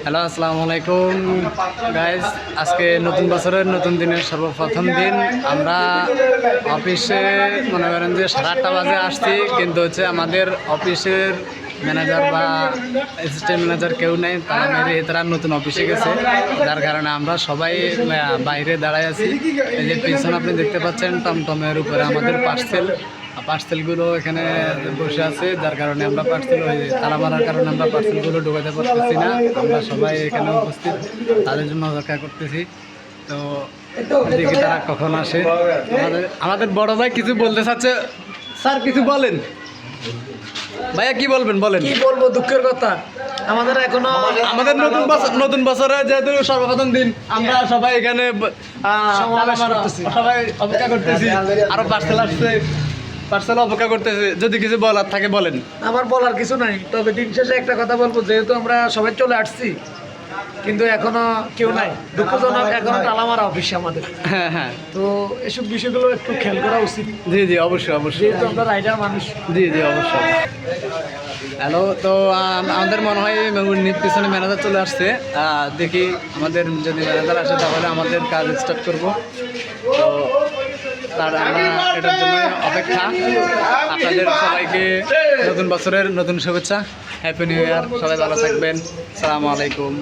Hello, আসসালামু আলাইকুম guys. আজকে নতুন বছরের নতুন দিনের সর্বপ্রথম দিন। আমরা অফিসে মনে করেন যে 8:30 বাজে আসছি, কিন্তু হচ্ছে আমাদের অফিসের ম্যানেজার বা অ্যাসিস্ট্যান্ট ম্যানেজার কেউ নেই, তারা তারা নতুন অফিসে গেছে, যার কারণে আমরা সবাই বাইরে দাঁড়ায় আছি। এই যে পিছনে আপনি দেখতে পাচ্ছেন টমটমের উপরে আমাদের পার্সেলগুলো এখানে বসে আছে, যার কারণে আমরা তালা মারার কারণে আমরা পার্সেলগুলো ঢোকাতে পারতেছি না। আমরা সবাই এখানে উপস্থিত, তাদের জন্য অপেক্ষা করতেছি। তো দেখি তারা কখন আসে। আমাদের বড় ভাই কিছু বলতে চাচ্ছে। স্যার কিছু বলেন। ভাইয়া কি বলবেন, বলেন। কি বলবো, দুঃখের কথা। আমাদের নতুন বছরে যেহেতু সর্বপ্রথম দিন, আমরা সবাই এখানে সবাই অপেক্ষা করতেছি। আরো পার্সেল অপেক্ষা করতেছে। যদি কিছু বলার থাকে বলেন। আমার বলার কিছু নাই, তবে দিন শেষে একটা কথা বলবো, যেহেতু আমরা সবাই চলে আসছি কিন্তু এখনো কেউ নাই, দুঃখজনক। এখনো তালা মারা অফিসে আমাদের। হ্যাঁ, তো এসব বিষয়গুলো একটু খেয়াল করা উচিত। জি অবশ্যই যেহেতু আমরা রাইডার মানুষ। জি অবশ্যই। হ্যালো, তো আমাদের মনে হয় পিছনে ম্যানেজার চলে আসছে। দেখি আমাদের যদি ম্যানেজার আসে তাহলে আমাদের কাজ স্টার্ট করব। তো তার আমরা এটার জন্য অপেক্ষা। আপনাদের সবাইকে নতুন বছরের নতুন শুভেচ্ছা, হ্যাপি নিউ ইয়ার। সবাই ভালো থাকবেন। আসসালামু আলাইকুম।